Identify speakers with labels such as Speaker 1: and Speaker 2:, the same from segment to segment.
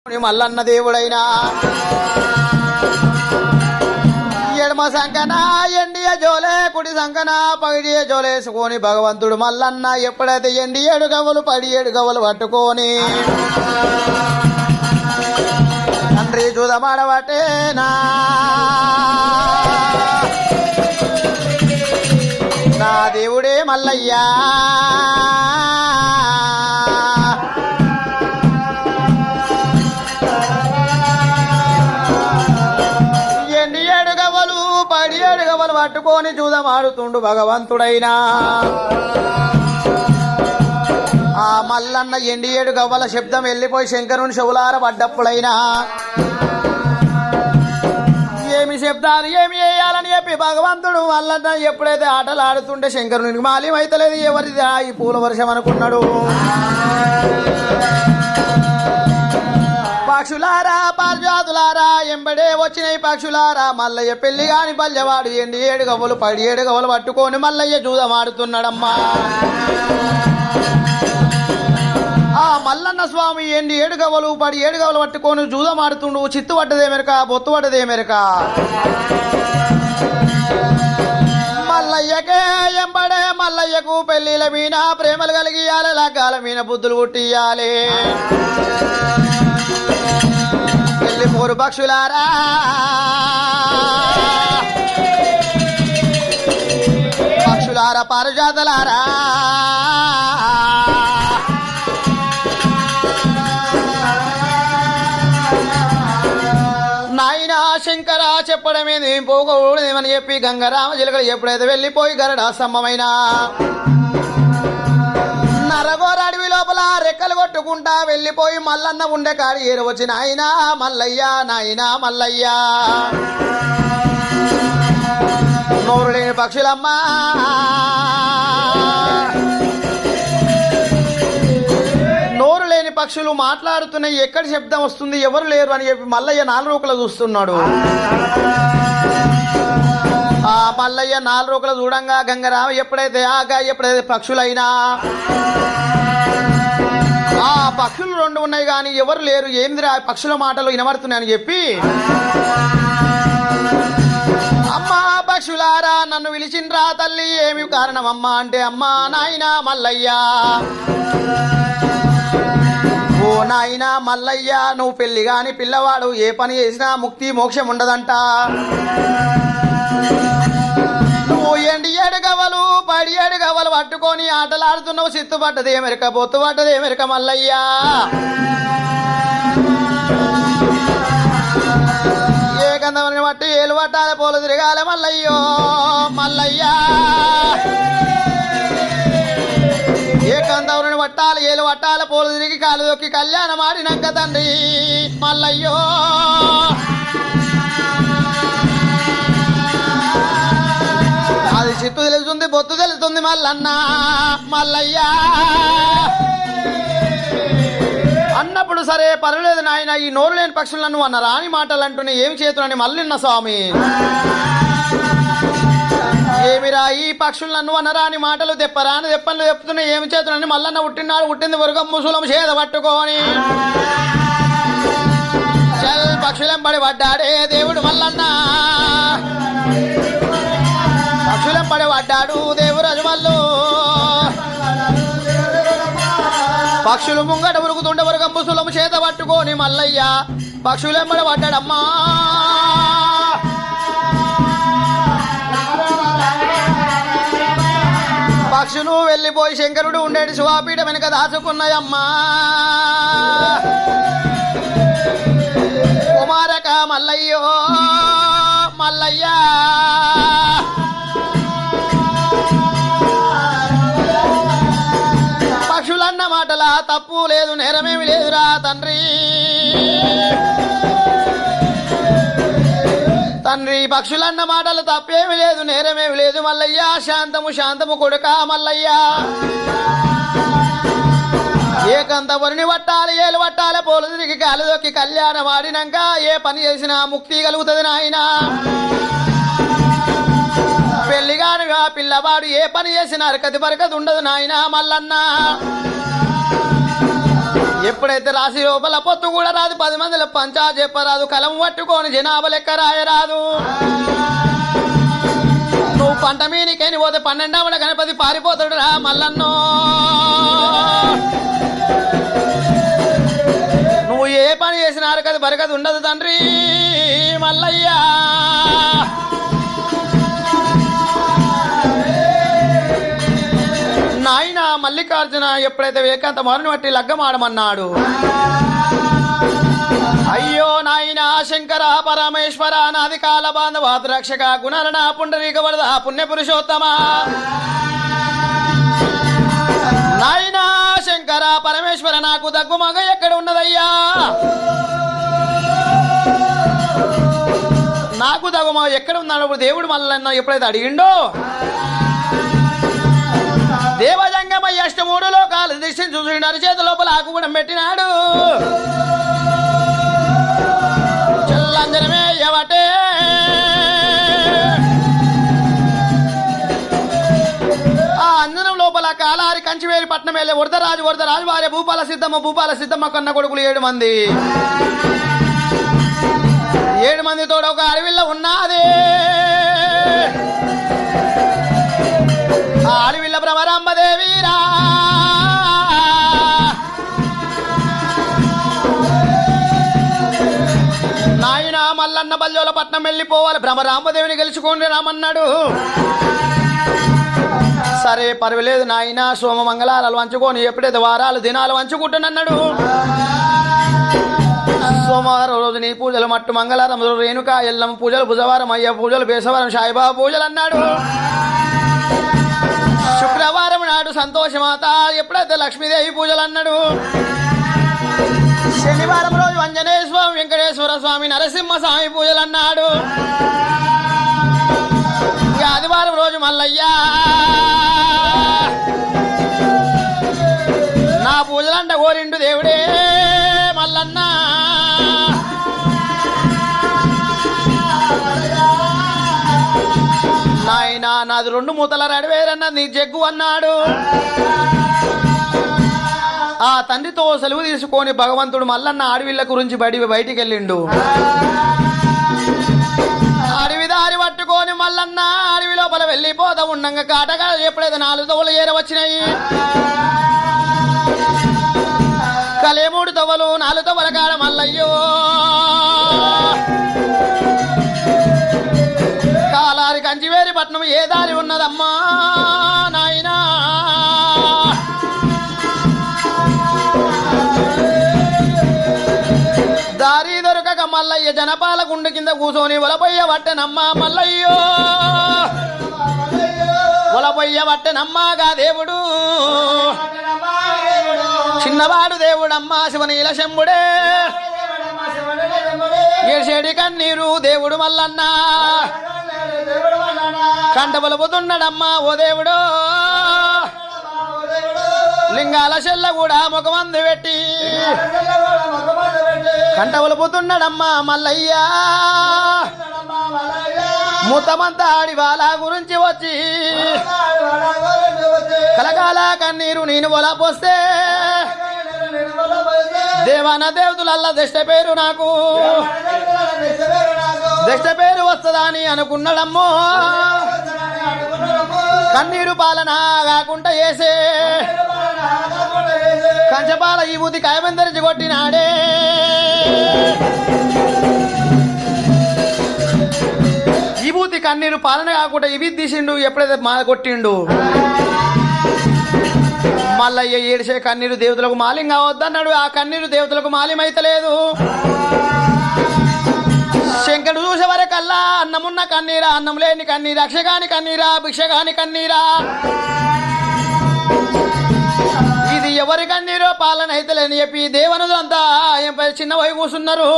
Speaker 1: మల్లన్న దేవుడైనా ఎడమ సంకన ఎండియ జోలే కుడి సంకన పగిడియ జోలేసుకొని భగవంతుడు మల్లన్న ఎప్పుడైతే ఎండి 7 గవ్వలు 17 గవ్వలు పట్టుకొని తండ్రి చూదమాడబట్టేనా నా దేవుడే మల్లయ్యా పట్టుకొని చూదమాడుతుండు భగవంతుడైనా ఆ మల్లన్న ఎండి 7 గవ్వల శబ్దం వెళ్ళిపోయి శంకరుని చెవులార పడ్డప్పుడైనా ఏమి శబ్దాలు ఏమి వేయాలని చెప్పి భగవంతుడు మల్లన్న ఎప్పుడైతే ఆటలు ఆడుతుంటే శంకరునికి మాల్యం అయితలేదు ఎవరిది ఈ పూల వర్షం అనుకున్నాడు పక్షులారా పారిజాతులారా ఎంబడే వచ్చినాయి పక్షులారా మల్లయ్య పెళ్లి గాని పల్లెవాడు ఎండి 7 గవ్వలు 17 గవ్వలు పట్టుకొని మల్లయ్య జూదమాడుతున్నాడమ్మా ఆ మల్లన్న స్వామి ఎండి 7 గవ్వలు 17 గవ్వలు పట్టుకొని జూదమాడుతుండు చిత్తు పడ్డదేమెరక బొత్తు పడ్డదేమెరక మల్లయ్యకే ఎంబడే మల్లయ్యకు పెళ్లిల మీన ప్రేమలు కలిగియాలి లగ్గాల మీన బుద్ధులు పుట్టియాలి మూరు పక్షులారా పక్షులారా పారిజాతలారా నాయనా శంకర చెప్పడమేది పోకూడదేమని చెప్పి గంగరామ జిలకలు ఎప్పుడైతే వెళ్ళిపోయి గరడా స్తంభమైన నరగోర అడవి లోపల రెక్కలు కొట్టుకుంటా వెళ్ళిపోయి మల్లన్న ఉండే కాడి ఏరు వచ్చి నాయనా మల్లయ్య నాయనా మల్లయ్య నోరు లేని పక్షులమ్మా నోరు లేని పక్షులు మాట్లాడుతున్నాయి ఎక్కడి శబ్దం వస్తుంది ఎవరు లేరు అని చెప్పి మల్లయ్య 4 రూకలు చూస్తున్నాడు ఆ మల్లయ్య 4 రూకలు చూడంగా గంగరామ ఎప్పుడైతే ఎప్పుడైతే పక్షులైనా ఆ పక్షులు 2 ఉన్నాయి కానీ ఎవరు లేరు ఏందిరా పక్షుల మాటలు వినబడుతున్నాయని చెప్పి అమ్మా పక్షులారా నన్ను పిలిచిండ్రా తల్లి ఏమి కారణం అమ్మా అంటే అమ్మా నాయనా మల్లయ్య ఓ నాయనా మల్లయ్య నువ్వు పెళ్లి గాని పిల్లవాడు ఏ పని చేసినా ముక్తి మోక్షం ఉండదంట నువ్వు ఎండి 7 గవ్వలు 17 గవ్వలు పట్టుకొని ఆటలాడుతున్నావు చిత్తు పడ్డది ఏమెరక బొత్తు పడ్డది ఏమెరక మల్లయ్యా ఏ గంధమని బట్టి ఏలు పట్టాలి పోలు తిరగాలి మల్లయ్యో మల్లయ్యా ఏ గంధవుని పట్టాలి ఏలు పట్టాలి పోలు తిరిగి కాలు దొక్కి కళ్యాణం ఆడినాక తండ్రి మల్లయ్యో అది చిత్తు తెలుస్తుంది బొత్తు తెలుస్తుంది మల్లన్న మల్లయ్యా అన్నప్పుడు సరే పర్వాలేదు నాయన ఈ నోరు లేని పక్షులను అన్న రాని మాటలు అంటూనే ఏమి చేతులని మల్లన్న స్వామి ఏమిరా ఈ పక్షులను అనరాని మాటలు తెప్పరాని తెప్పలు చెప్తున్నా ఏమి చేతులని మల్లన్న పుట్టినాడు పుట్టింది వరకు ముసులం చేద పట్టుకొని చల్ పక్షులెంబడి పడ్డాడే దేవుడు మల్లన్న పక్షులెంబడి పడ్డాడు దేవుడు అజమల్లు పక్షులు ముంగట ఉరుకుతుండే వరకు ముసులము చేత పట్టుకొని మల్లయ్య పక్షులెంబడి పడ్డాడమ్మా పక్షులు వెళ్ళిపోయి శంకరుడు ఉండేటి శివాపీఠ వెనుక దాచుకున్నాయమ్మా కుమారక మల్లయ్యో మల్లయ్యా పక్షులన్న మాటల తప్పు లేదు నేరమేమి లేదురా తండ్రి తండ్రి పక్షులన్న మాటలు తప్పేమి లేదు నేరమేమి లేదు మల్లయ్య శాంతము శాంతము కొడుక మల్లయ్య ఏకంతవరిని పట్టాలి ఏలు పట్టాలి పోలు తిరిగి కాలు దొక్కి కళ్యాణం ఆడినాక ఏ పని చేసినా ముక్తి కలుగుతుంది నాయన పెళ్లిగానుగా పిల్లవాడు ఏ పని చేసినా అరకతి బరకతి ఉండదు నాయన మల్లన్న ఎప్పుడైతే రాసి లోపల పొత్తు కూడా రాదు 10 మందిలో పంచా చెప్పరాదు కలం పట్టుకొని జనాభా లెక్క రాయరాదు నువ్వు పంట మీనికని పోతే 12వ గణపతి పారిపోతాడు రా మల్లన్నో నువ్వు ఏ పని చేసినారు కదా బరకది ఉండదు తండ్రి మల్లయ్యా నాయన మల్లికార్జున ఎప్పుడైతే ఏకాంత మరుని బట్టి లగ్గమాడమన్నాడు అయ్యో నాయన శంకర పరమేశ్వర నాది కాల బాంధవాత్ రక్షక గుణరణ పుండరీక వరద పుణ్య పురుషోత్తమ నాయన శంకర పరమేశ్వర నాకు దగ్గు మగ ఎక్కడ ఉన్నదయ్యా నాకు దగ్గు మగ ఎక్కడ ఉన్నాడు దేవుడు మల్లన్న ఎప్పుడైతే అడిగిండో దేవజంగమయ్య 3 లోకాలు దృష్టిని చూసినారు చేతి లోపల ఆకుగుణం పెట్టినాడు చల్లంజనమే ఎవటే ఆ అంజనం లోపల కాలారి కంచివేలి పట్నం వెళ్ళే వరదరాజు భార్య భూపాల సిద్ధమ్మ కన్న కొడుకులు 7 మంది 7 మందితో ఒక అడవిలో ఉన్నది ఆ అడవిల్ల భ్రమరాంబదేవీరా నాయన మల్లన్న బల్యోల పట్నం వెళ్ళిపోవాలి భ్రమరాంబదేవిని గెలుచుకోండి రామన్నాడు సరే పర్వాలేదు నాయన సోమ మంగళారాలు వంచుకొని ఎప్పుడైతే వారాలు దినాలు వంచుకుంటానన్నాడు సోమవారం రోజు నీ పూజలు మట్టు మంగళవారం రోజు రేణుకా ఎల్లమ్మ పూజలు బుధవారం అయ్య పూజలు బేసవారం సాయిబాబా పూజలు అన్నాడు శుక్రవారం నాడు సంతోషమాత ఎప్పుడైతే లక్ష్మీదేవి పూజలు అన్నాడు శనివారం రోజు ఆంజనేయ స్వామి వెంకటేశ్వర స్వామి నరసింహ స్వామి పూజలు అన్నాడు ఆదివారం రోజు మల్లయ్యా నా పూజలంట కోరిండు దేవుడే మల్లన్న నాయన నాది 2 మూతల రడివేరన్న నీ జగ్గు అన్నాడు ఆ తండ్రితో సెలవు తీసుకొని భగవంతుడు మల్లన్న అడవిళ్ళ గురించి బయటికి వెళ్ళిండు అడవి దారి పట్టుకొని మల్లన్న అడవి లోపల వెళ్ళిపోతా ఉండంగా కాటగా ఎప్పుడైతే 4 తవ్వలు ఏరవచ్చినాయి కలే 3 తవ్వలు 4 తవ్వల కాడ మల్లయ్యో కాలారి కంచివేరి పట్నం ఏ దారి ఉన్నదమ్మా నాయనా దారి దొరకక మల్లయ్య జనపాల గుండు కింద కూర్చొని వలపయ్య వట్టెనమ్మా మల్లయ్యో వలపయ్య వట్టెనమ్మాగా దేవుడు చిన్నవాడు దేవుడమ్మా శివనీల శంభుడే ఏసేడి కన్నీరు దేవుడు మల్లన్న కంట బలుపుతున్నాడమ్మా ఓ దేవుడు లింగాల చెల్ల కూడా ముఖమందు పెట్టి కంట బలుపుతున్నాడమ్మా మల్లయ్యా ముతమంతా ఆడి వాళ్ళ గురించి వచ్చి కలకాల కన్నీరు నేను వలపోస్తే దేవాన దేవతలల్లా దష్ట పేరు నాకు దష్ట పేరు వస్తుందా అని అనుకున్నాడమ్మో కన్నీరు పాలన కాకుండా వేసే కంచపాల ఈ బుద్ధి కాయబందరించి కొట్టినాడే విభూతి కన్నీరు పాలన కాకుండా ఇవి తీసిండు ఎప్పుడైతే మా కొట్టిండు మల్లయ్య ఏడిసే కన్నీరు దేవతలకు మాలిం కావద్దన్నాడు ఆ కన్నీరు దేవతలకు మాలిమైతలేదు శంకరుడు చూసే వరకల్లా అన్నమున్న కన్నీరా అన్నం లేని కన్నీరా అక్షగాని కన్నీరా భిక్షగాని కన్నీరా ఇది ఎవరి కన్నీరో పాలన అయితే లేని చెప్పి దేవనులంతా చిన్న వై కూసున్నారు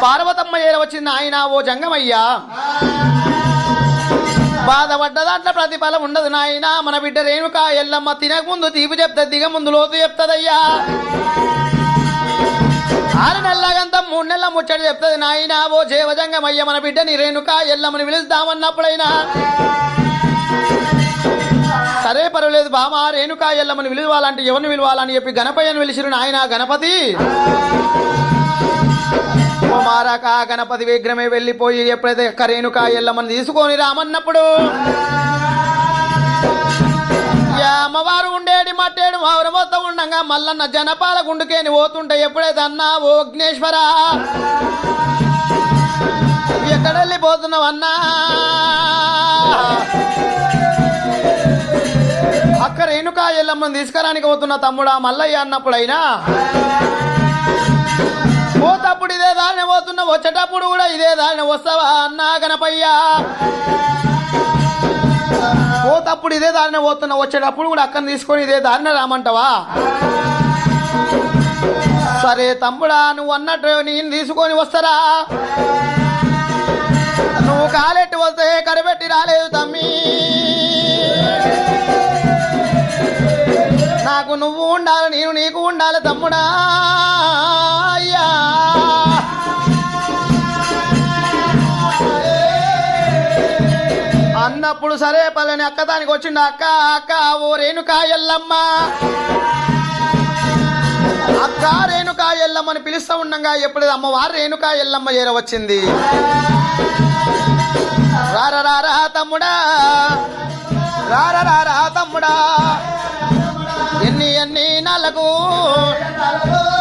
Speaker 1: పార్వతమ్మ ఏర వచ్చింది ఆయన ఓ జంగమయ్యా బాధపడ్డ దాంట్లో ప్రతిఫలం ఉండదు నాయన మన బిడ్డ రేణుక ఎల్లమ్మ తినక ముందు తీపి చెప్తుంది దిగ ముందు లోతు చెప్తుందయ్యా 6 నెలలంతా 3 నెలల ముచ్చడి చెప్తుంది నాయన ఓ జీవజంగమయ్య మన బిడ్డని రేణుక ఎల్లమ్మని పిలుస్తామన్నప్పుడైనా సరే పర్వాలేదు బామా రేణుకా ఎల్లమ్మని విలువాలంటే ఎవరిని విలువాలని చెప్పి గణపయ్యను పిలిచిరు నాయన గణపతి కుమారక గణపతి విగ్రహమే వెళ్ళిపోయి ఎప్పుడైతే రేణుకా ఎల్లమ్మని తీసుకొని రామన్నప్పుడు అమ్మవారు ఉండేటి మట్టేడు మావరు మొత్తం ఉండగా మల్లన్న జనపాల గుండుకేని పోతుంటే ఎప్పుడైతే అన్నా ఓ అగ్నేశ్వర ఎక్కడ వెళ్ళిపోతున్నావు అన్నా అక్క రేణుకా ఎల్లమ్మని తీసుకురానికి పోతున్న తమ్ముడా మల్లయ్య అన్నప్పుడైనా పోతప్పుడు ఇదే దారిని పోతున్నా వచ్చేటప్పుడు కూడా ఇదే దారిని వస్తావా అన్నా గణపయ్యా పోతప్పుడు ఇదే దారిన పోతున్నా వచ్చేటప్పుడు కూడా అక్కని తీసుకొని ఇదే దారిన రామంటావా సరే తమ్ముడా నువ్వు అన్నట్టు నేను తీసుకొని వస్తారా నువ్వు కాలెట్టి వస్తే కనిపెట్టి రాలేదు తమ్మి నాకు నువ్వు ఉండాలి నేను నీకు ఉండాలి తమ్ముడా అయ్యా అన్నప్పుడు సరే పల్లెని అక్క దానికి వచ్చిండు అక్క అక్క ఓ రేణుకా ఎల్లమ్మ అక్క రేణుకా ఎల్లమ్మని పిలుస్తూ ఉండగా ఎప్పుడైతే అమ్మవారు రేణుకా ఎల్లమ్మ చేరవచ్చింది రారా తమ్ముడా రారా తమ్ముడా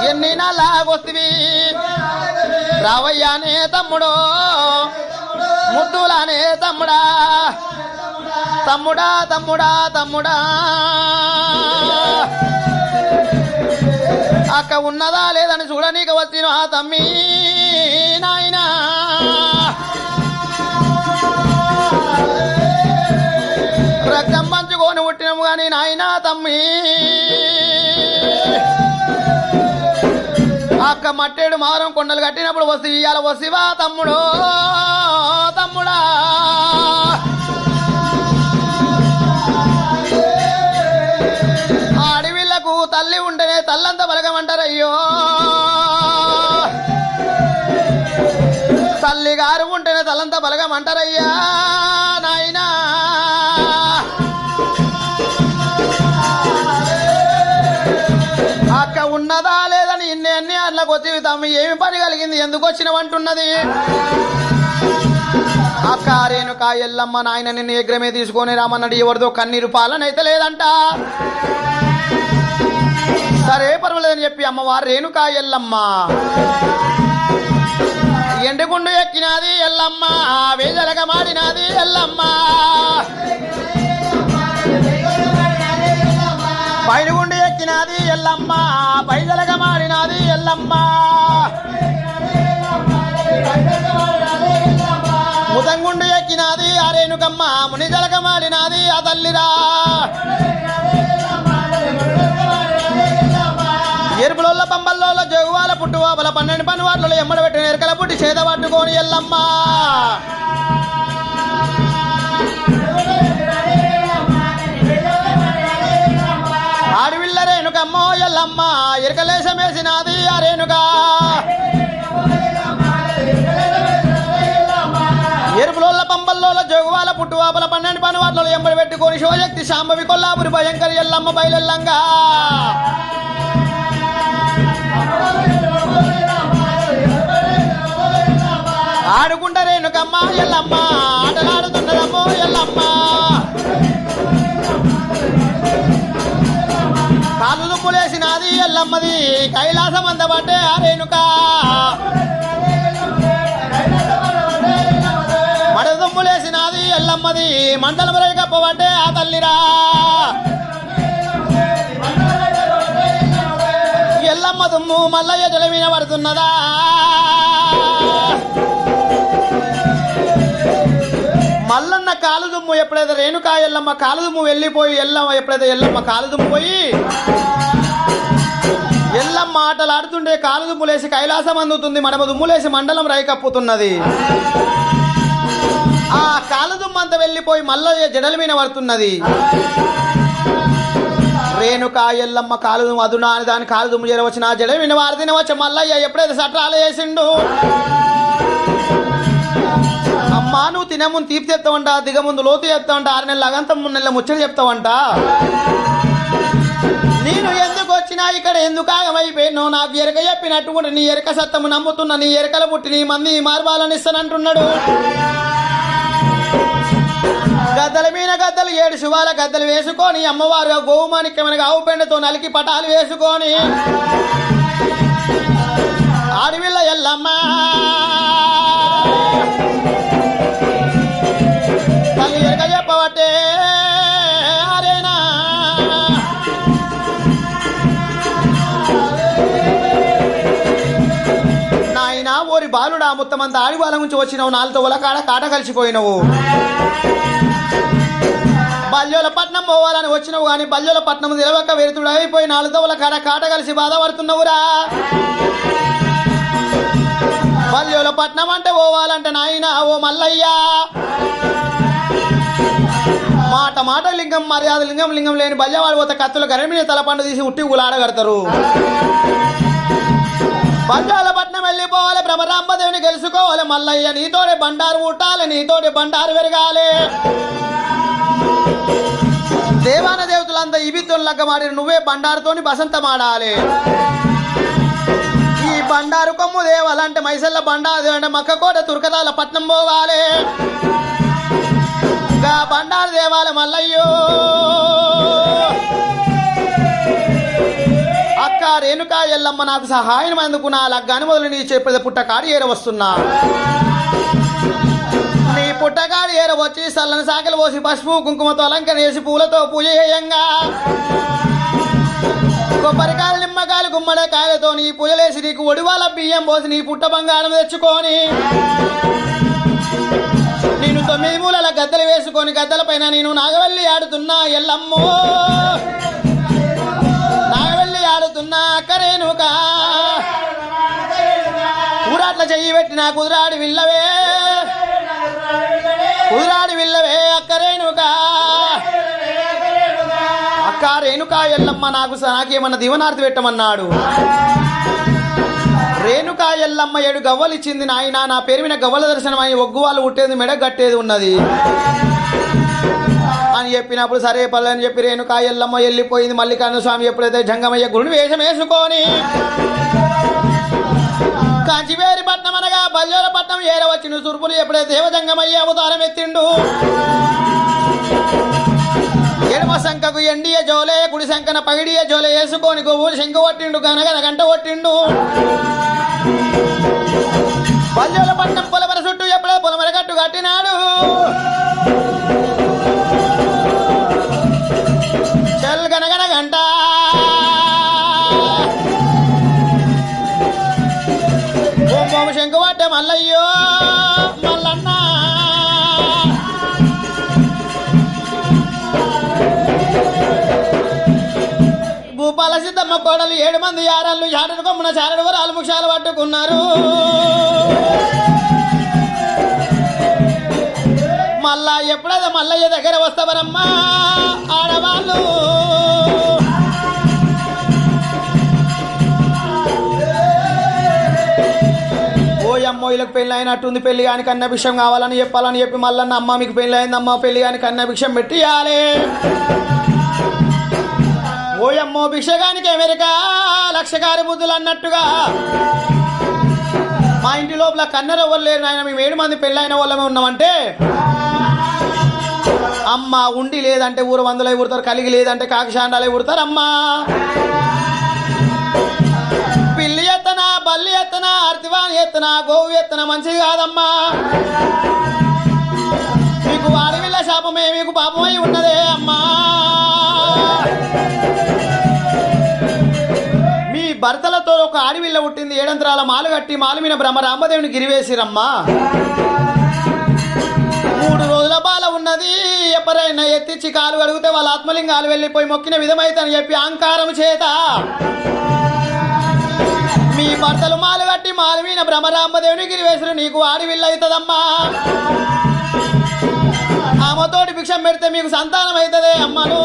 Speaker 1: ఎన్ని నాళ్ళకొస్తివి రావయ్యానే తమ్ముడో ముద్దులానే తమ్ముడా తమ్ముడా తమ్ముడా తమ్ముడా అక్క ఉన్నదా లేదని చూడనీకి వచ్చిన ఆ తమ్మి నాయనా రక్తం పంచుకొని పుట్టినము గాని నాయనా తమ్మి అక్క మట్టేడు మారం కొండలు కట్టినప్పుడు వసి ఇయ్యాల వసివా తమ్ముడు తమ్ముడా అడవిళ్లకు తల్లి ఉంటేనే తల్లంతా బలగమంటారయ్యో తల్లి గారు ఉంటేనే తల్లంతా బలగమంటారయ్యా నాయనా అక్క ఉన్నదా లేదని ఇన్ని అట్లకు వచ్చి తమ్మి ఏమి పని కలిగింది ఎందుకు వచ్చినవంటున్నది అక్క రేణుకా ఎల్లమ్మ నాయన నిన్ను ఎగ్రమే తీసుకొని రామన్నాడు ఎవరిదో కన్నీరు పాలనైతే లేదంట సరే పర్వాలేదని చెప్పి అమ్మవారు రేణుకా ఎల్లమ్మ ఎండుగుండు ఎక్కినాది ఎల్లమ్మ వేజలగా మాడినాది ఎల్లమ్మ పైరుగుండు ఎక్కినాది ఎల్లమ్మ పైజలగా మాడినాది ఎల్లమ్మ ముదంగుండు ఎక్కినాది ఆ రేణుకమ్మ మునిజలగా మాడినాది ఆ తల్లిరా ఎరుపుల పంబల్లో జగువాల పుట్టువాబల 12 పనివాట్లలో ఎమ్మడబెట్టిన ఎరకల పుట్టి చేత పట్టుకొని ఎల్లమ్మ ఆడవిల్ల రేణుకమ్మో ఎల్లమ్మ ఎరకలేసమేసినాది ఆ రేణుక ఎరుపుల పంబల్లో జగువాల పుట్టువాబల 12 పనివాట్లలో ఎంబడి పెట్టుకొని శివశక్తి శాంభవి కొల్లాపురి భయంకరి ఎల్లమ్మ బయలెల్లంగా ఆడుకుంట రేణుకమ్మ ఎల్లమ్మ ఆటలాడుతున్నదమ్మో ఎల్లమ్మ కాలు దుమ్ములేసినది ఎల్లమ్మది కైలాసం అందబట్టే ఆ రేణుక మడ దుమ్ములేసినది ఎల్లమ్మది మండలం రేగప్పబట్టే ఆ తల్లిరా ఎల్లమ్మ దుమ్ము మల్లయ్య జల మీద పడుతున్నదా మల్లన్న కాలు దుమ్ము ఎప్పుడైతే రేణుకా ఎల్లమ్మ కాలు దుమ్ము వెళ్ళిపోయి ఎప్పుడైతే ఎల్లమ్మ కాలు దుమ్ము పోయి ఎల్లమ్మ ఆటలు ఆడుతుండే కాలు దుమ్ములేసి కైలాసం అందుతుంది మడమ దుమ్ములేసి మండలం రైకప్పుతున్నది ఆ కాలు దుమ్ము అంతా వెళ్ళిపోయి మల్లయ్య జడల మీద పడుతున్నది రేణుకా ఎల్లమ్మ కాలు దుమ్ము అదునా అని దాని కాలు దుమ్ము చేరవచ్చిన ఆ జడ విన వారి తినవచ్చు మల్లయ్య ఎప్పుడైతే సట్రాలు చేసిండు అమ్మ అమ్మా నువ్వు తినే ముందు తీపి చెప్తావంట, దిగ ముందు లోతు చెప్తావంట, 6 నెలల అగంతం 3 నెలల ముచ్చట చెప్తావంట. నేను ఎందుకు వచ్చినా ఇక్కడ ఎందుకు ఆగమైపోయినో నాకు ఎరక చెప్పినట్టు కూడా నీ ఎరక సత్తము నమ్ముతున్నా, నీ ఎరకల పుట్టి నీ మంది మార్బాలని ఇస్తానంటున్నాడు. గద్దల మీద గద్దలు 7 శుభాల గద్దలు వేసుకొని అమ్మవారు గోమానిక్యమైన ఆవు పెండతో నలికి పటాలు వేసుకొని ఆడవిల్ల ఎల్లమ్మ తల్లి ఎరక చెప్పబట్టే అరేనా నాయన ఓరి బాలుడా మొత్తమంతా ఆడివాళ్ళ నుంచి వచ్చినావు, 4 తోల కాట కలిసిపోయినావు. బల్యోల పట్నం పోవాలని వచ్చినావు కానీ బల్యోల పట్నం నిలవక వెరుతుడు అయిపోయి 4 తోల కాట కలిసి బాధపడుతున్నావురా. బల్యోల పట్నం అంటే పోవాలంటే నాయన ఓ మల్లయ్యా మాట లింగం మర్యాద లింగం లేని బల్యవాడు పోతే కత్తుల గరమిని తలపండు తీసి ఉట్టి ఊలాడగడతారు. బండాల పట్నం వెళ్ళిపోవాలి, భ్రమరాంబదేవిని గెలుచుకోవాలి మల్లయ్య, నీతోడే బండారు ఊటాలి, నీతోడే బండారు పెరగాలి. దేవాన దేవతలంతా ఇబితో లగ్గమాడి నువ్వే బండారుతోని బసంతమాడాలి. ఈ బండారు కొమ్ము దేవాలంటే మైసల్ల బండారు అంటే మక్కకోట తుర్కదాల పట్నం పోవాలి. బండారు దేవాల మల్లయ్యో అక్క రేణుకా ఎల్లమ్మ నాకు సహాయం అందుకున్నా లగ్గాని మొదలు నీ చెప్పేది పుట్టకాడి ఏర వస్తున్నా. నీ పుట్టకాడి ఏర వచ్చి సల్లని సాకలు పోసి పసుపు కుంకుమతో అలంకరణ చేసి పూలతో పూజ చేయంగా కొబ్బరికాయలు నిమ్మకాయలు గుమ్మడికాయలతో నీ పూజలేసి నీకు ఒడివాల బియ్యం పోసి నీ పుట్ట బంగారం తెచ్చుకొని నేను 9 మూలల గద్దలు వేసుకొని గద్దల పైన నేను నాగవల్లి ఆడుతున్నా ఎల్లమ్మో నాగవల్లి ఆడుతున్నా అక్కరేనుక ఊరాట్ల చెయ్యి పెట్టినా కుదురాడి విల్లవే అక్కరేనుక అక్క రేణుకా ఎల్లమ్మ నాకేమన్నా దీవనార్థి పెట్టమన్నాడు. రేణుకా ఎల్లమ్మ 7 గవ్వలు ఇచ్చింది నాయన, నా పేరు మీద గవ్వల దర్శనం అని ఒగ్గు వాళ్ళు ఉట్టేది మెడ గట్టేది ఉన్నది అని చెప్పినప్పుడు సరే పల్లె అని చెప్పి రేణుకా ఎల్లమ్మ వెళ్ళిపోయింది. మల్లికార్జున స్వామి ఎప్పుడైతే జంగమయ్య గురుని వేషం వేసుకొని కాంచివేరి పట్నం అనగా బల్యోల పట్నం ఏరవచ్చిన సుర్పులు ఎప్పుడైతే దేవజంగమయ్య అవతారం ఎత్తిండు. ఎడమ శంఖకు ఎండియ జోలే కుడి శంఖన పగిడియ జోలే వేసుకొని గోవులు శంఖ కొట్టిండు, గనగన గంట కొట్టిండు. బల్యోల పట్నం పొలమర చుట్టూ ఎప్పుడో పొలమర కట్టు కట్టినాడు. చెల్ గనగన గంట ఓం శంఖ పట్టే మల్లయ్యో మల్లన్న భూపాల సిద్ధమ్మ కోడలు 7 మంది యారళ్ళు చాటడు కొమ్మున చారడు వరాలు ముక్షాలు పట్టుకున్నారు. మళ్ళా ఎప్పుడైతే మల్లయ్య దగ్గర వస్తావరమ్మా ఆడవాళ్ళు ఓయమ్మో వీళ్ళకి పెళ్ళి అయినట్టుంది, పెళ్లి కానీ కన్య భిక్షం కావాలని చెప్పి మల్లన్న అమ్మ మీకు పెళ్ళి అయిందమ్మ పెళ్లి కానీ కన్య భిక్షం పెట్టియాలి. ఓయమ్మో భిక్షగానికి అమెరికా లక్షకారి బుద్ధులు అన్నట్టుగా మా ఇంటి లోపల కన్నెర ఎవరు లేరు నాయన, మేము 7 మంది పెళ్ళైన వాళ్ళమే ఉన్నామంటే అమ్మ ఉండి లేదంటే ఊరు వందలై ఊడతారు, కలిగి లేదంటే కాకిశాండాలై ఊడతారు. అమ్మా పిల్లి ఎత్తనా బల్లి ఎత్తనా అర్తివాణి ఎత్తనా గోవు ఎత్తనా మంచిది కాదమ్మా. మీకు వాడివిల్ల శాపమే మీకు పాపమై ఉన్నదే అమ్మా. మీ భర్తలతో ఒక ఆడివిల్ల పుట్టింది, 7 అంతరాల మాలు కట్టి మాలు మీద భ్రమరాంబదేవిని గిరివేసిరమ్మా. 3 రోజుల బాల ఉన్నది, ఎవరైనా ఎత్తిచ్చి కాలు అడిగితే వాళ్ళ ఆత్మలింగాలు వెళ్ళిపోయి మొక్కిన విధమైతని చెప్పి అహంకారం చేత మీ భర్తలు మాలు కట్టి మాలు మీద భ్రమరాంబదేవిని గిరివేసిరు, నీకు ఆడివిల్ల అవుతుందమ్మా. ఆమెతోటి భిక్షం పెడితే మీకు సంతానం అవుతుందే అమ్మను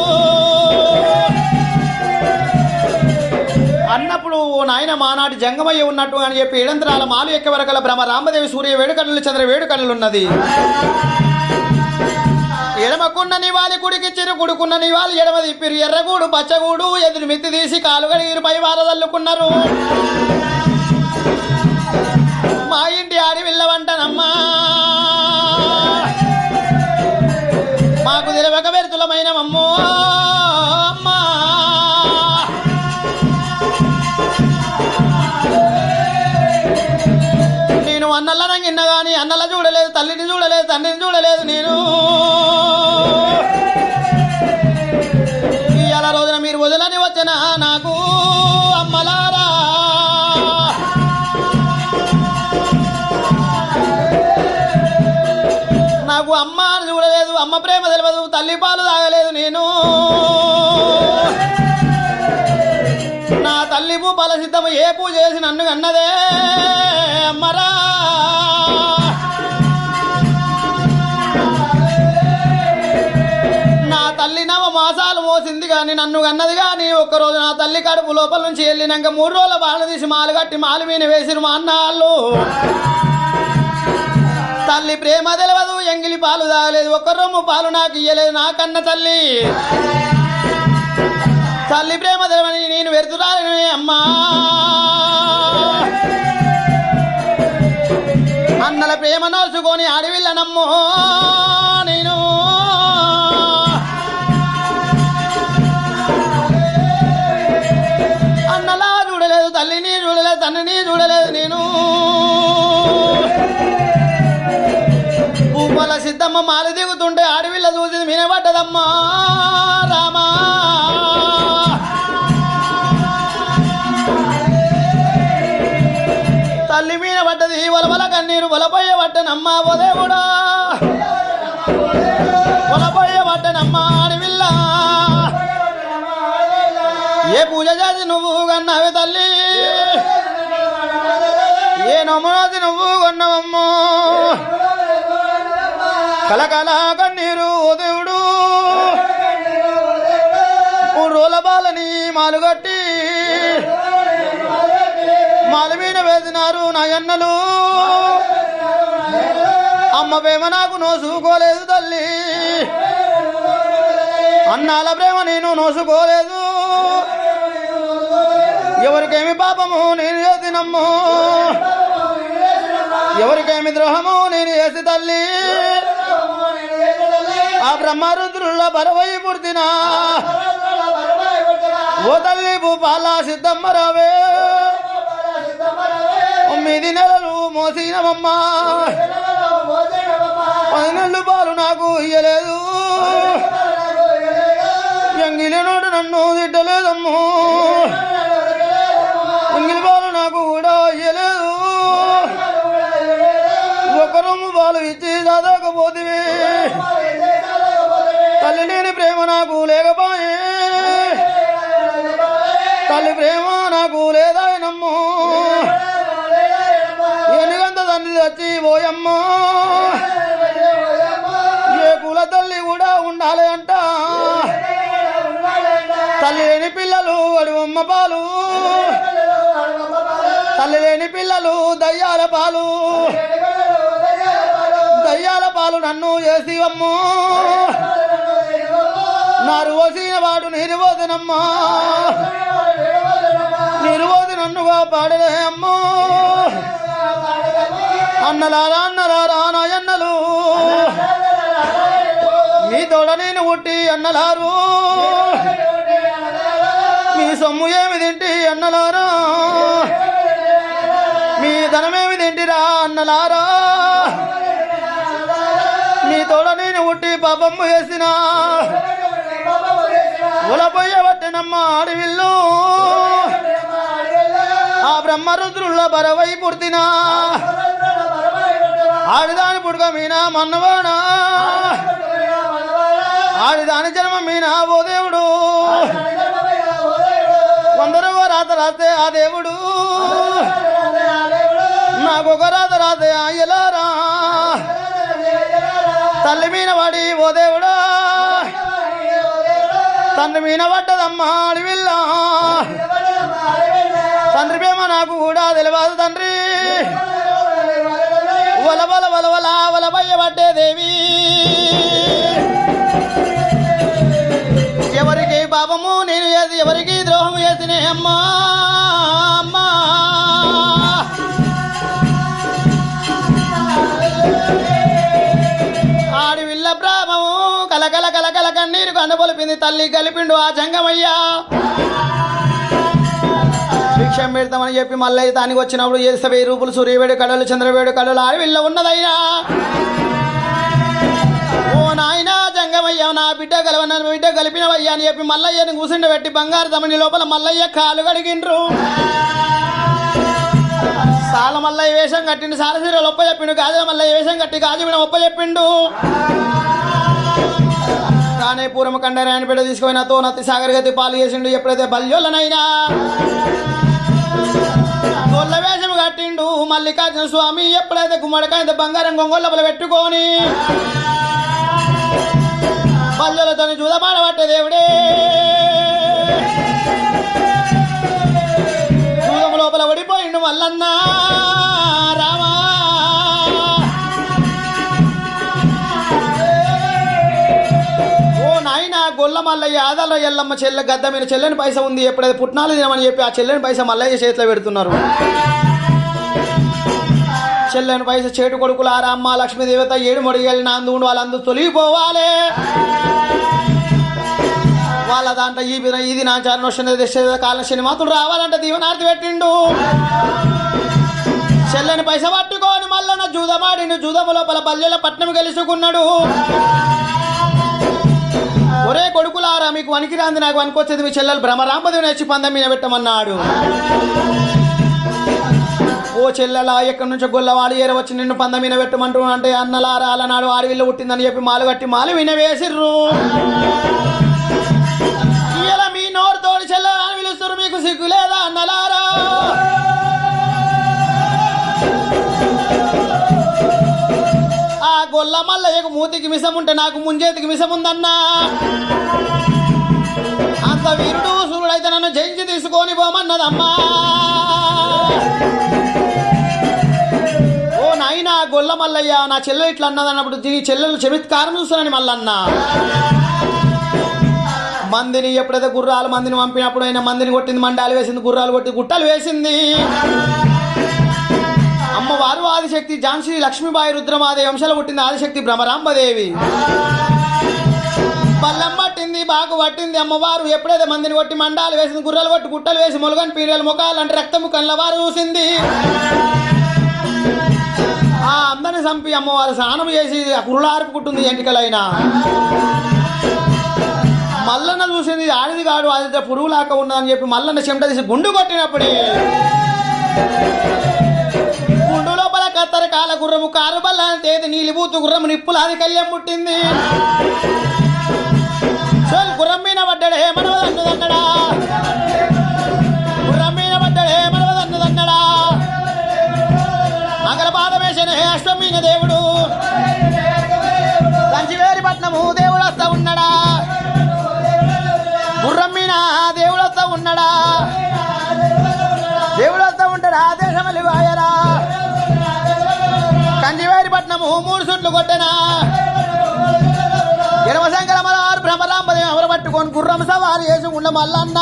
Speaker 1: అన్నప్పుడు దేవుడు నాయన మానాటి జంగమయ్య ఉన్నట్టు అని చెప్పి ఏడంతరాల మాలు ఎక్కే వరకల బ్రహ్మ రామదేవి సూర్య వేడుకన్నులు చంద్ర వేడుకన్నులున్నది. ఎడమకున్న నివాలి కుడికి చిరు కుడుకున్న నివాలి ఎడమ తిప్పిరు ఎర్రగూడు పచ్చగూడు ఎదురు మిత్తి తీసి కాలుగడిగిరు పై వారదల్లుకున్నారు. మా ఇంటి ఆడి విల్లవంటనమ్మా మాకు తెలవక వెరుతులమైన అమ్మో అమ్మా. నేను అన్నల రంగిన్న గాని అన్నల చూడలేదు, తల్లిని చూడలేదు, తండ్రిని చూడలేదు. నేను ఇవాళ రోజున మీరు వదలని వచ్చిన నాకు అమ్మలారా నాకు అమ్మ అని చూడలేదు, అమ్మ ప్రేమ తెలియదు, తల్లి పాలు తాగలేదు. నేను నా తల్లి భూపాల సిద్ధము ఏ పూజ చేసి నన్ను అన్నదే అమ్మరా. నా తల్లి నవ మాసాలు మోసింది కానీ నన్ను అన్నది కానీ ఒక్కరోజు నా తల్లి కడుపు లోపల నుంచి వెళ్ళినాక 3 రోజుల బాణ తీసి మాలు కట్టి మాలు మీద వేసిరు మా అన్నాళ్ళు. తల్లి ప్రేమ తెలవదు, ఎంగిలి పాలు తాగలేదు, ఒక్క రొమ్ము పాలు నాకు ఇయ్యలేదు నా కన్న తల్లి. తల్లి ప్రేమ తెలవని నేను వెరుతురాలనే అమ్మా. అన్నల ప్రేమ నోచుకొని అడవిల్లనమ్మో నేను. అన్నలా చూడలేదు, తల్లిని చూడలేదు, తండ్రిని చూడలేదు. నేను భూపాల సిద్ధమ్మ మాలు దిగుతుంటే అడవిల్ల చూసి వినబడ్డదమ్మా రామా. తల్లి మీద పడ్డది వలవల కన్నీరు వలపోయే పట్టనమ్మా ఓ దేవుడా, వలపోయే పట్టనమ్మా అడవిల్ల. ఏ పూజ చేసి నువ్వు కన్నావే తల్లి, ఏ నమ్మరాసి నువ్వు కొన్నవమ్మో. కలకల కన్నీరు ఓ దేవుడు, 3 రోజుల బాలని మాలుగట్టి మాల మీద వేసినారు నా అన్నలు. అమ్మ ప్రేమ నాకు నోసుకోలేదు తల్లి, అన్నాల ప్రేమ నేను నోసుకోలేదు. ఎవరికేమి పాపము నేను చేసినమ్మో, ఎవరికేమి ద్రోహము నేను చేసి తల్లి. ఆ బ్రహ్మరుద్రుల బరవై పుడితినా ఓ తల్లి భూపాల సిద్ధమ్మ రావే. 9 నెలలు మోసినవమ్మా, 10 నెలలు పాలు నాకు ఇయ్యలేదు. ఎంగిలి నోటు నన్ను తిట్టలేదమ్మో, ఎంగిలి పాలు నాకు కూడా ఇయ్యలేదు. 1 రొమ్ము పాలు ఇచ్చి చదవకపోతివి, తల్లి లేని ప్రేమ నాకు లేకపోయే. తల్లి ప్రేమ నాకు లేదాయనమ్మో, ఎనుగంత తండ్రి వచ్చి పోయమ్మా. ఏ కుల తల్లి కూడా ఉండాలి అంట, తల్లి లేని పిల్లలు అడువమ్మ పాలు, తల్లి లేని పిల్లలు దయ్యాల పాలు. దయ్యాల పాలు నన్ను చేసివమ్మో, నారు పోసిన వాడు నీరు పోతునమ్మా. నీరు పోతి నన్నుగా పాడలే అమ్మో. అన్నలారా అన్నలారా నాయన్నలు, మీ తోడ నేను ఉట్టి అన్నలారు. మీ సొమ్ము ఏమి తింటి అన్నలారా, మీ ధనమేమి తింటిరా అన్నలారా. మీ తోడ నేను ఉట్టి పాపమ్ము వేసిన ఉలపోయే పట్టెనమ్మ అడవిల్లు. ఆ బ్రహ్మరుద్రుల బరవై పుర్తినా ఆడిదాని పుడుక మీనా మన్నవాడా, ఆడిదాని జన్మ మీనా ఓ దేవుడు. 100 రాత రాతే ఆ దేవుడు, నాకొక రాత రాతే అయ్యలారా. తల్లి మీన వాడి ఓ దేవుడా, తండ్రి మీన పడ్డదమ్మా అడవిల్లా. తండ్రి ప్రేమ నాకు కూడా తెలియదు తండ్రి వలవల వలవల వలబయ్యబడ్డే దేవి ఎవరికి పాపము నేను చేసి ఎవరికి ద్రోహం చేసినే అమ్మా అమ్మా ఆడి విల్ల ప్రాభము కలకల కలకల కన్నీరు కన్నబొలిపింది తల్లి కలిపిండు ఆ జంగమయ్యా భిక్షం పెడతామని చెప్పి మళ్ళీ దానికి వచ్చినప్పుడు చేస్తే 1000 రూపాయలు సూర్యవేడు కడలు చంద్రవేడు కడలు ఆడి విల్ల ఉన్నదైనా ఓ నాయనా జంగమయ్యా నా బిడ్డ బిడ్డ కలిపినవయ్యా అని చెప్పి మల్లయ్యని కూసుండ పెట్టి బంగారు తమని లోపల మల్లయ్య కాలు కడిగిండ్రు సాల మల్లయ్య వేషం కట్టిండు సాలసీరలు ఒప్ప చెప్పిండు గాజుల మల్లయ్య వేషం కట్టి గాజుమిన ఒప్ప చెప్పిండు కానీ పూర్వం కండరాయన బిడ్డ తీసుకుపోయిన తోనత్తి సాగర్ గతి పాలు చేసిండు ఎప్పుడైతే బల్యోళ్ళనైనా గొల్ల వేషం కట్టిండు మల్లికార్జున స్వామి ఎప్పుడైతే గుమ్మడికాయ బంగారం గొంగొల్లపల పెట్టుకొని బల్లులతో చూదపాడబట్టే దేవుడే చూదము లోపల పడిపోయిండు మల్లన్న రామా ఓ నాయన గొల్ల మల్లయ్య ఆదాలో ఎల్లమ్మ చెల్లె గద్ద మీద చెల్లెని పైస ఉంది ఎప్పుడైతే పుట్నాలు తినమని చెప్పి ఆ చెల్లెని పైస మల్లయ్య చేతిలో పెడుతున్నారు చెల్లెని పైస చేటు కొడుకుల రామ్మ లక్ష్మీదేవత 7 మొడిగేళ్ళు నాందుండు వాళ్ళందరూ తొలిగిపోవాలి వాళ్ళ దాంట్లో ఇది నా చారణ కాలం శనిమాతుడు రావాలంటే దీవనార్థి పెట్టిండు చెల్లెని పైస పట్టుకొని మల్లన్న జూదమాడిండు జూదము లోపల బల్లెల పట్నం గెలుచుకున్నాడు ఒరే కొడుకులారా మీకు వనికిరాంది నాకు వనుకొచ్చేది మీ చెల్లెలు భ్రమరాంబదేవిని వచ్చి పందెం మీద పెట్టమన్నాడు ఓ చెల్లెలా ఎక్కడి నుంచో గొల్లవాడు ఏర వచ్చి నిన్ను పందెం మీద పెట్టమంటూ అంటే అన్నలారా అలనాడు ఆడవిల్లు పుట్టిందని చెప్పి మాలు కట్టి మాలు వినవేసిర్రు ఇలా మీ నోరుతోడి చెల్లెలని పిలుస్తారు మీకు సిగ్గు లేదా అన్నలారా ఆ గొల్ల మల్లయ్యకు మూతికి మిసం ఉంటే నాకు ముంజేతికి మిసం ఉందన్నా అంత వీరుడు సూర్యుడైతే నన్ను జయించి తీసుకొని పోమన్నదమ్మా ఓ నాయనా గొల్ల మల్లయ్య నా చెల్లెలు ఇట్లా అన్నదన్నప్పుడు దీని చెల్లెలు చమత్కారం చూస్తానని మల్లన్న మందిని ఎప్పుడైతే గుర్రాలు మందిని పంపినప్పుడు అయినా మందిని కొట్టింది మండాలు వేసింది గుర్రాలు కొట్టి గుట్టలు వేసింది అమ్మవారు ఆదిశక్తి ఝాన్సీ లక్ష్మీబాయి రుద్రమాదేవి వంశాలు పుట్టింది ఆదిశక్తి భ్రమరాంబదేవి బల్లం పట్టింది బాగు పట్టింది అమ్మవారు ఎప్పుడైతే మందిని కొట్టి మండాలు వేసింది గుర్రాలు కొట్టి గుట్టలు వేసి మొలగని పీడలు ముఖాలు అంటే రక్తము కళ్ళవారు చూసింది ఆ అందరిని చంపి అమ్మవారు స్నానం చేసి కురులు ఆర్పుకుంటుంది ఎంటికలైనా మల్లన్న చూసింది ఆడిది కాడు అది పురుగు లాక ఉన్నదని చెప్పి మల్లన్న చెమట తీసి గుండు కొట్టినప్పుడే గుండు లోపల కత్తర కాల గుర్రము కారు బల్ల తేది నీలిబూతు గుర్రము నిప్పులు అది కళ్యం పుట్టింది గుర్రం మీద పడ్డాడే మనవదన్నదన్నడా గుర్రం మీద పడ్డాడే మనవదన్నదన్నడా అగల పాద వేసనే అష్టమీన దేవుడు కంచివేరి పట్నము దేవుడు వస్తా ఉన్నాడా గుర్రం మీద దేవుడు వస్తా ఉన్నాడా దేవుడు వస్తా ఉంటాడా దేశమల్లి వాయరా కంచివేరి పట్నము 3 సుట్లు కొట్టెనా ఎడమశంకర మలవారు భ్రమరాంబదేవి ఎవరు పట్టుకొని గుర్రం సవారు చేసి ఉండ మల్లన్న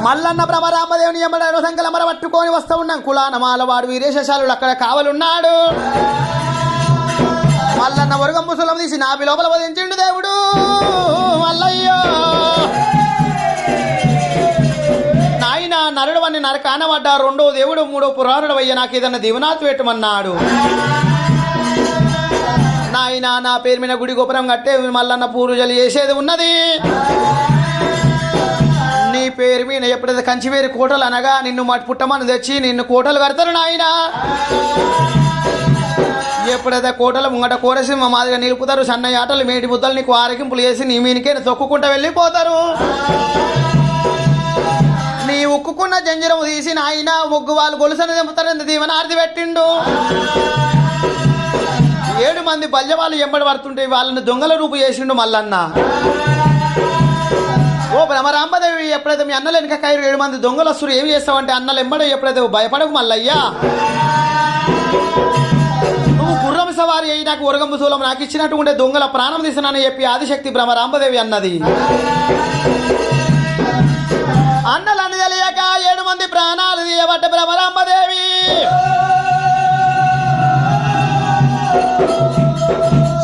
Speaker 1: మల్లన్న భ్రమరాంబదేవిని ఎడమశంకర మర పట్టుకొని వస్తూ ఉన్నాం కులాన మాలవాడు వీరేశాలు అక్కడ కావలున్నాడు మల్లన్న వరగం ముసలం తీసి నాభి లోపల వదించిండు దేవుడు మల్లయ్యో నాయన నరుడు అని నరకానబడ్డ 2వ దేవుడు 3వ పురాణుడు అయ్యా నాకు ఏదన్నా దీవనాథ్ పెట్టమన్నాడు నాయన నా పేరు మీద గుడి గోపురం కట్టే మల్లన్న పూజలు చేసేది ఉన్నది నీ పేరు మీద ఎప్పుడైతే కంచివేరి కోటలు అనగా నిన్ను మట్టి పుట్టమని తెచ్చి నిన్ను కోటలు కడతారు నాయన ఎప్పుడైతే కోటలు ముంగట కోరసింహ మాదిరిగా నిలుపుతారు సన్నయ్య ఆటలు మేటి ముద్దలు నీకు ఆరగింపులు చేసి నీ మీనికే తొక్కుకుంటూ వెళ్ళిపోతారు నీ ఉక్కుకున్న జంజరము తీసి నాయన ఒగ్గు వాళ్ళు గొలుసని దింపుతారు దీవనార్థి పెట్టిండు 7 మంది బల్య వాళ్ళు ఎంబడి పడుతుంటే వాళ్ళని దొంగల రూపు చేసిండు మల్లన్న ఓ ఓ బ్రహ్మరాంబదేవి ఎప్పుడైతే మీ అన్నలు వెనక కైరు 7 మంది దొంగలు వస్తారు ఏం చేస్తావంటే అన్నలు ఎంబడే ఎప్పుడైతే భయపడకు మల్లయ్యా నువ్వు గుర్రం సవారి అయి నాకు ఉరగంబు శూలం నాకు ఇచ్చినట్టు ఉండే దొంగల ప్రాణం తీసినని చెప్పి ఆదిశక్తి బ్రహ్మరాంబదేవి అన్నది. అన్నలని తెలియక 7 మంది ప్రాణాలు తీయబట్ట బ్రహ్మరాంబదేవి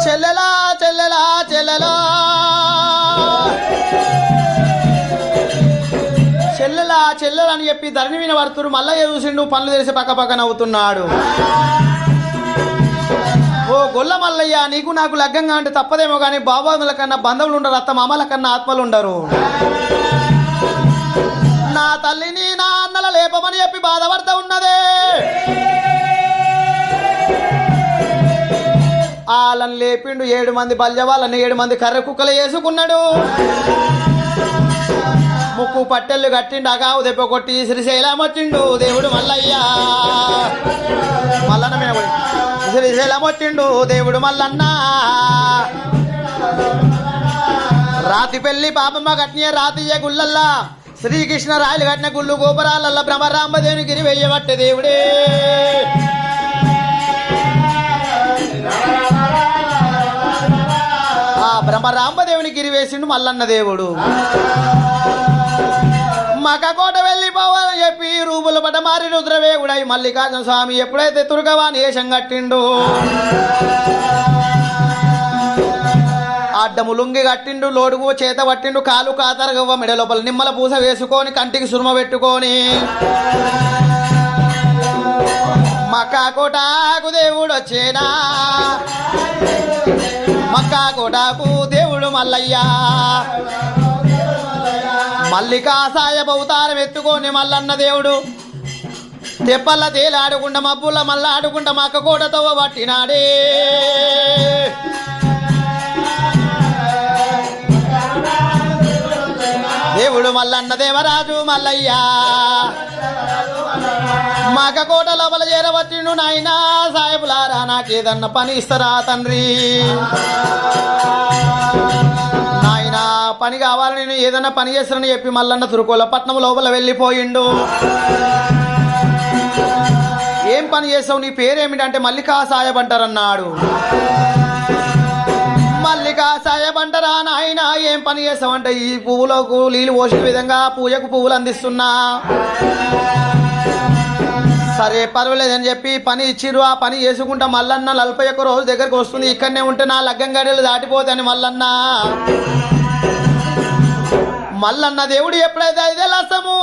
Speaker 1: చెల్లెలా చెల్లెలా చెల్లెలా చెల్లెలా చెల్లెలని చెప్పి ధరణి విన వర్తుడు మల్లయ్య చూసిండు పనులు తెలిసి పక్క నవ్వుతున్నాడు. ఓ గొల్ల మల్లయ్య నీకు నాకు లగ్గంగా అంటే తప్పదేమో కానీ బాబాదుల కన్నా బంధువులు ఉండరు అత్త మామల కన్నా ఆత్మలు ఉండరు. నా తల్లిని నా అన్నల లేపమని చెప్పి బాధపడతా ఉన్నదే వాళ్ళని లేపిండు 7 మంది బల్య వాళ్ళని 7 మంది కర్ర కుక్కలు వేసుకున్నాడు. ముక్కు పట్టెళ్ళు కట్టిండు అగావు దెబ్బ కొట్టి శ్రీశైలం వచ్చిండు దేవుడు మల్లయ్య మల్లన్న మీద శ్రీశైలం వచ్చిండు దేవుడు మల్లన్న. రాతి పెళ్లి పాపమ్మ కట్టిన రాతియ్య గుళ్ళల్లా శ్రీకృష్ణ రాయలు కట్టిన గుళ్ళు గోపురాలల్ల బ్రహ్మరాంబదేవుని గిరి వెయ్యబట్టే దేవుడే. ఆ బ్రహ్మరాంబదేవుని గిరి వేసిండు మల్లన్న దేవుడు. మకకోట వెళ్ళిపోవాలని చెప్పి రూపుల పట మారి రుద్రవేగుడై మల్లికార్జున స్వామి ఎప్పుడైతే తుర్గవాని వేషం కట్టిండు అడ్డము లుంగి కట్టిండు లోడుగు చేత పట్టిండు కాలు కాతరగవ్వ మెడ లోపల నిమ్మల పూస వేసుకొని కంటికి సుర్మ పెట్టుకొని మక్కాకోటాకు దేవుడు వచ్చేనా మక్కాకోటాకు దేవుడు మల్లయ్య మల్లికా సాయబ అవతారం ఎత్తుకొని మల్లన్న దేవుడు తెప్పల్ల తేలాడుకుంటా మబ్బుల మల్లాడుకుంటా మక్కకోటతో పట్టినాడే. దేవుడు మల్లన్న దేవరాజు మల్లయ్య మక్కకోట లోపల చేరవచ్చిండు నాయనా సాయబులారా నాకేదన్న పని ఇస్తారా తండ్రి నాయనా పని కావాలని నేను ఏదన్నా పని చేస్తానని చెప్పి మల్లన్న తురుకోల పట్నం లోపల వెళ్ళిపోయిండు. ఏం పని చేస్తావు నీ పేరేమిటంటే మల్లికా సాయబ్ అంటారన్నాడు. మల్లికా సాయబ్ అంటారా నాయన ఏం పని చేస్తావంటే ఈ పువ్వులకు నీళ్ళు పోసిన విధంగా పూజకు పువ్వులు అందిస్తున్నా. సరే పర్వాలేదని చెప్పి పని ఇచ్చిరు. ఆ పని చేసుకుంటా మల్లన్న 41 రోజు దగ్గరకు వస్తుంది. ఇక్కడనే ఉంటే నా లగ్గం గడియలు దాటిపోతాని మల్లన్న దేవుడు ఎప్పుడైతే 5 ఏళ్ళ వస్తాము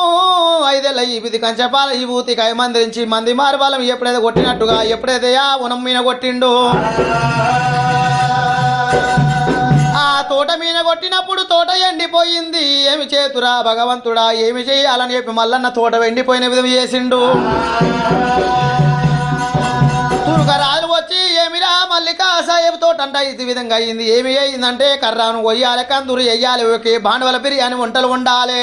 Speaker 1: 5 ఏళ్ళ ఈ విధి కంచపాల ఈ ఊతికి మందిరించి మంది మారిబాలం ఎప్పుడైతే కొట్టినట్టుగా ఎప్పుడైతే ఉనం మీద కొట్టిండు ఆ తోట మీద కొట్టినప్పుడు తోట ఎండిపోయింది. ఏమి చేతురా భగవంతుడా ఏమి చేయాలని చెప్పి మల్లన్న తోట ఎండిపోయిన విధం చేసిండు. తురుకరాజు వచ్చి ఏమిరా మల్లికా సాహెబ్ తోట అంట ఇది విధంగా అయింది. ఏమి అయిందంటే కర్రాను కొయ్యాలి కందూరు వెయ్యాలి ఓకే బాండవల బిర్యానీ వంటలు వండాలి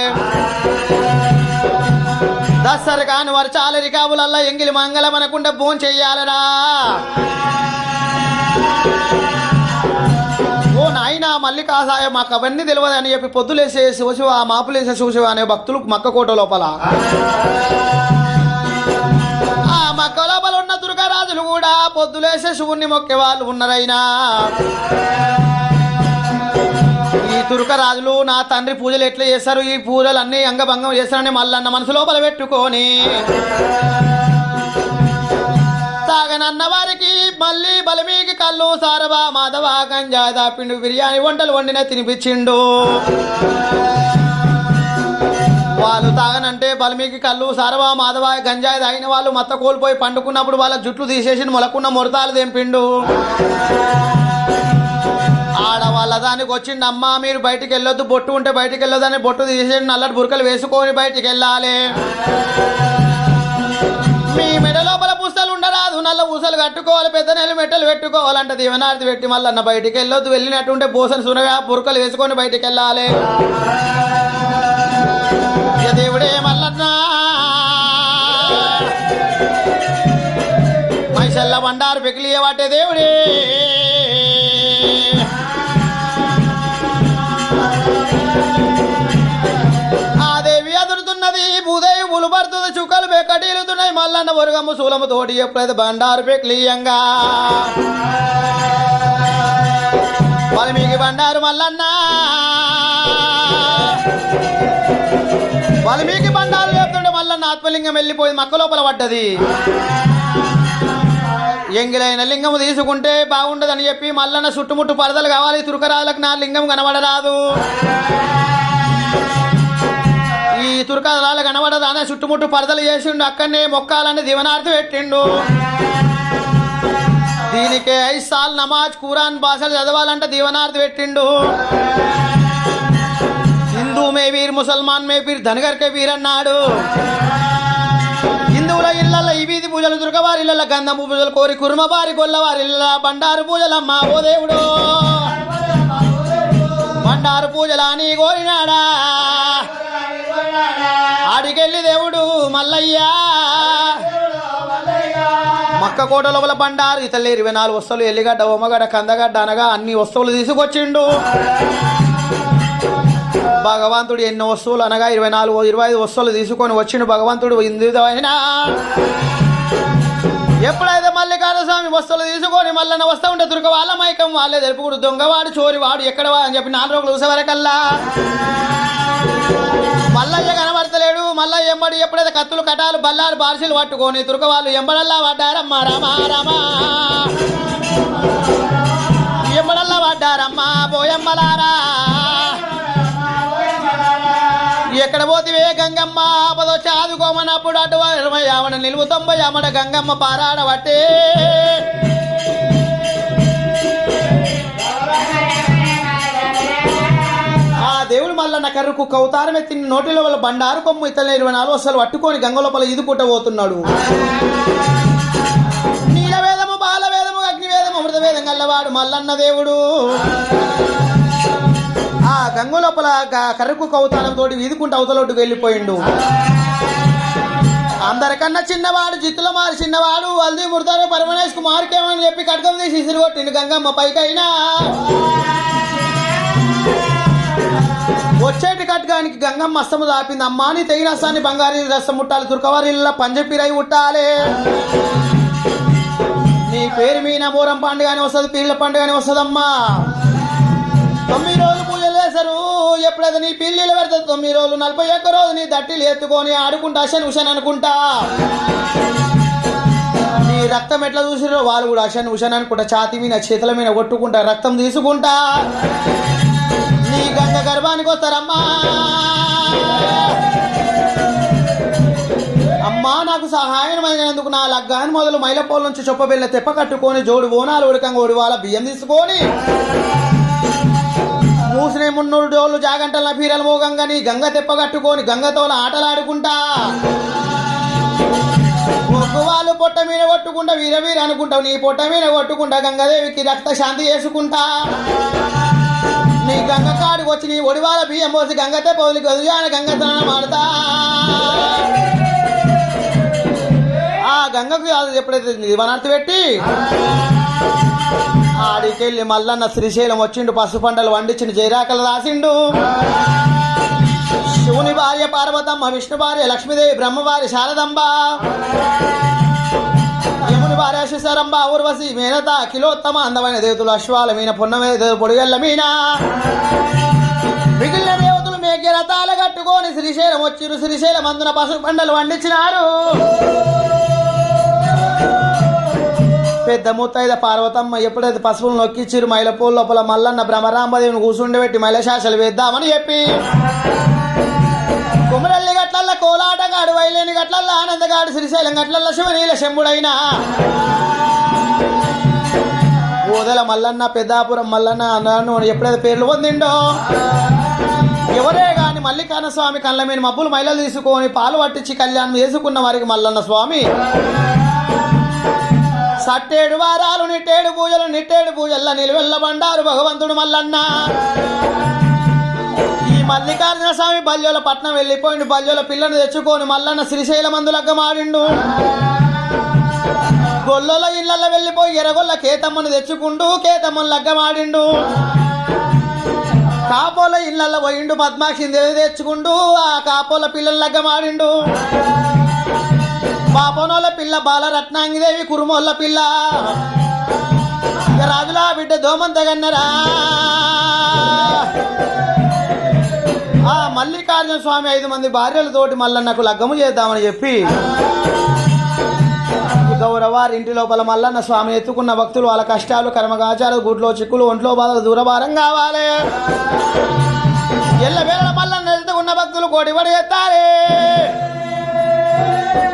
Speaker 1: దసర కాని వారు చాలరి కావులల్లా ఎంగిలి మంగళం అనకుండా భోజనం చెయ్యాలరా. ఓ నాయన మల్లికా సాహెబ్ మాకు అవన్నీ తెలియదు అని చెప్పి పొద్దులేసే శివశివ మాపులేసే శివశివ అనే భక్తులు మక్కకోట లోపల ఆ మక్క లోపల ఉన్న దుర్గారాజులు కూడా పొద్దులేసే శివుణ్ణి మొక్కే వాళ్ళు ఉన్నారైనా. ఈ తుర్కరాజులు నా తండ్రి పూజలు ఎట్లా చేస్తారు ఈ పూజలు అన్ని అంగభంగం చేస్తారని మల్లన్న మనసు లోపల పెట్టుకొని తాగనన్న వారికి మళ్ళీ బలమీకి కళ్ళు సారవా మాధవ గంజా దాపిండు బిర్యానీ వంటలు వండిన తినిపించిండు. వాళ్ళు తాగనంటే బలమీకి కళ్ళు సారవా మాధవ గంజాయి తాగిన వాళ్ళు మత్త కోల్పోయి పండుకున్నప్పుడు వాళ్ళ జుట్లు తీసేసి మొలకున్న మురతాలు తెంపిండు. ఆడవాళ్ళ దానికి వచ్చిండు అమ్మ మీరు బయటికి వెళ్ళొద్దు బొట్టు ఉంటే బయటికి వెళ్ళొద్దు అని బొట్టు తీసేసి నల్లటి బురకలు వేసుకొని బయటికి వెళ్ళాలి. మీ మెడ లోపల పుస్తలు ఉండరాదు నల్ల ఊసలు కట్టుకోవాలి పెద్ద నెల మెట్టలు పెట్టుకోవాలంట దీవనార్థి పెట్టి మళ్ళన్న బయటికి వెళ్ళొద్దు వెళ్ళినట్టుంటే బోసను సునగా బురకలు వేసుకొని బయటికి వెళ్ళాలి. దేవుడే మల్లన్న మైసల్ల బండారు పెకిలియ వాటే దేవుడే మల్లన్న ఒరుగమ్మ శూలము తోటి ఎప్పుడైతే బండారు పెక్లియంగా వాల్మీకి బండారు మల్లన్న వాల్మీకి బండారు చెప్తుంటే మల్లన్న ఆత్మలింగం వెళ్ళిపోయి మక్క లోపల పడ్డది. ఎంగిలైన లింగము తీసుకుంటే బాగుండదని చెప్పి మల్లన్న చుట్టుముట్టు పరదలు కావాలి, తురకరాలకు నా లింగం కనబడరాదు, ఈ తురకరాలు కనబడరానే చుట్టుముట్టు పరదలు చేసిండు. అక్కడనే మొక్కాలని దీవనార్థి పెట్టిండు. దీనికే 5 సార్లు నమాజ్ ఖురాన్ భాషలు చదవాలంటే దీవనార్థి పెట్టిండు. హిందూ మే వీర్ ముసల్మాన్ మే పీర్ ధనగర్ కే వీర్ అన్నాడు. హిందువుల ఇళ్ళల్లో ఈ వీధి పూజలు, దుర్గవారి ఇళ్ళ గంధము పూజలు, కోరి కుర్మవారి గొల్లవారి ఇళ్ళ బండారు పూజలమ్మ ఓ దేవుడు, బండారు పూజలని కోరినాడా ఆడికెళ్ళి దేవుడు మల్లయ్యా. మక్క కోట లోపల బండారు ఇతల్లి 24 వస్తువులు, ఎల్లిగడ్డ, ఓమగడ్డ, కందగడ్డ అనగా అన్ని వస్తువులు తీసుకొచ్చిండు. భగవంతుడు ఎన్నో వస్తువులు అనగా 24, 25 వస్తువులు తీసుకొని వచ్చిండు. భగవంతుడు ఇందుదైనా ఎప్పుడైతే మల్లికార్జున స్వామి వస్తువులు తీసుకొని మల్లన్న వస్తూ ఉంటే దుర్గ వాళ్ళ మైకం వాళ్ళే తెలుపుకుడు, దొంగవాడు చోరివాడు ఎక్కడవా అని చెప్పి 4 రోజులు చూసేవరకల్లా మల్లయ్య కనబడతలేడు. మల్లయ్య ఎంబడి ఎప్పుడైతే కత్తులు కటాలు బల్లాలు బార్షీలు పట్టుకొని దుర్గ వాళ్ళు ఎంబడల్లా పడ్డారమ్మా రామా రామా, ఎంబడల్లా పడ్డారమ్మా పోయమ్మలారా. ఎక్కడ పోతివే గంగమ్మ ఆపదో చాదుకోమన్నప్పుడు అటు 20 ఆమడ నిలువు 90 ఆమడ గంగమ్మ పారాడబట్టే. ఆ దేవుడు మల్లన్న కర్రకు కౌతారం ఎత్తి నోటిలో వాళ్ళ బండారు కొమ్ము ఇతల 24 వస్తువులు పట్టుకొని గంగ లోపల ఈదుకుంట పోతున్నాడు. నీలవేదము బాలవేదము అగ్నివేదము అమృతవేదం గల్లవాడు మల్లన్న దేవుడు. ఆ గంగ లోపల కర్రకు కౌతారంతో వీదుకుంటూ అవతలొడ్డుకు వెళ్ళిపోయిండు. అందరికన్నా చిన్నవాడు జిత్తుల మారి చిన్నవాడు హల్దీ ముడతారు పరమేశ్ కుమార్కేమని చెప్పి కట్కం తీసి ఇసురు కొట్టిండు గంగమ్మ పైకైనా. వచ్చేటి కట్కానికి గంగమ్మ అస్తము దాపింది. అమ్మాని తెగినస్తాన్ని బంగారీ రసం ముట్టాలి, తుర్కవారిల్ల పంజపిరై ఉట్టాలి. నీ పేరు మీద మూరం పండుగని వస్తుంది, పీర్ల పండుగని వస్తుందమ్మా. 9 రోజులు పూజలు చేశారు. ఎప్పుడైతే నీ పిల్లిలు పెడతారు 9 రోజులు, 41 రోజు నీ దట్టిలు ఎత్తుకొని ఆడుకుంటా అషన్ ఉషన్ అనుకుంటా. నీ రక్తం ఎట్లా చూసిరో వాళ్ళు కూడా అషన్ ఉషన్ అనుకుంటా, ఛాతి మీద చేతుల మీద కొట్టుకుంటా రక్తం తీసుకుంటా నీ గంగ గర్భానికి వస్తారమ్మా. అమ్మా నాకు సహాయమైనందుకు నా లగ్గాన్ని మొదలు మైలపోల నుంచి చొప్పబెల్ల తెప్ప కట్టుకొని జోడు బోనాలు ఉడకంగా ఒడివాల బియ్యం తీసుకొని మూసిన 300 డోళ్ళు జాగంటల పీరల మోగంగా నీ గంగ తెప్ప కట్టుకొని గంగతోల ఆటలాడుకుంటా. వాళ్ళు పొట్ట మీద కొట్టుకుంటా వీరవీర అనుకుంటావు, నీ పొట్ట మీద కొట్టుకుంటా గంగాదేవికి రక్త శాంతి చేసుకుంటా. నీ గంగ కాడికి వచ్చి నీ ఒడివాల బియ్యం పోసి గంగతే పౌలికి వదిలియాన గంగ స్నానం ఆడతా. ఆ గంగకు ఎప్పుడైతే దీవనార్థి పెట్టి ఆడికెళ్ళి మల్లన్న శ్రీశైలం వచ్చిండు. పసుపు పంటలు వండించిన జైరాకలు రాసిండు. శివుని భార్య పార్వతమ్మ, విష్ణు భార్య లక్ష్మీదేవి, బ్రహ్మవారి శారదంబ, యముని భార్య శిశరంబ, ఊర్వశి, మేనత, కిలోత్తమ అందమైన దేవతలు అశ్వాల మీన, పొన్నమైన దేవతలు పొడిగల్ల మీన, మిగిలిన దేవతలు మేఘ్య రథాలు కట్టుకొని శ్రీశైలం వచ్చిరు. శ్రీశైలం అందున పసుపు పంటలు వండించినారు. పెద్ద ముత్తైద పార్వతమ్మ ఎప్పుడైతే పసుపులు నొక్కిచ్చిరు మైలపూల లోపల మల్లన్న బ్రహ్మరాంబదేవిని కూర్చుండబెట్టి మైలశాసలు వేద్దామని చెప్పి కుమరల్లి గట్లల్ల కోలాటగాడు, వైలేని గట్లల్ల ఆనందగాడు, శ్రీశైలం గట్లల్ల శివనీల శంభుడైనా ఓదల మల్లన్న పెద్దాపురం మల్లన్న అన్నాను ఎప్పుడైతే పేర్లు పొందిండో ఎవరే గాని మల్లికార్జున స్వామి కళ్ళ మీద మబ్బులు మైలలు తీసుకొని పాలు పట్టించి కళ్యాణం చేసుకున్న వారికి మల్లన్న స్వామి సట్టేడు వారాలు నిట్టేడు పూజల్లో నిలువెల్ల బండారు భగవంతుడు మల్లన్న. ఈ మల్లికార్జున స్వామి బల్యోల పట్నం వెళ్ళిపోయిండు. బల్యోల పిల్లను తెచ్చుకొని మల్లన్న శ్రీశైల మందులగ్గమాడిండు. గొల్లల ఇళ్ళల్లో వెళ్ళిపోయి ఎరగొల్ల కేతమ్మను తెచ్చుకుంటూ కేతమ్మను లగ్గమాడిండు. కాపోల ఇళ్ళల్లో పోయిండు. పద్మాక్షిని తెచ్చుకుంటూ ఆ కాపోల పిల్లలు లగ్గమాడిండు. బాపనోళ్ళ పిల్ల బాలరత్నాంగిదేవి కురుమోళ్ళ పిల్ల ఇక రాజులా బిడ్డ దోమంతగన్నరా ఆ మల్లికార్జున స్వామి 5 మంది భార్యలతోటి మల్లన్నకు లగ్గము చేద్దామని చెప్పి గౌరవారి ఇంటి లోపల మల్లన్న స్వామిని ఎత్తుకున్న భక్తులు వాళ్ళ కష్టాలు కర్మగాచారాలు గుడ్లో చిక్కులు ఒంట్లో బాధలు దూరభారం కావాలి ఎల్ల వేళ మల్లన్న ఎత్తుకున్న భక్తులు కోటిపడి ఎత్తారే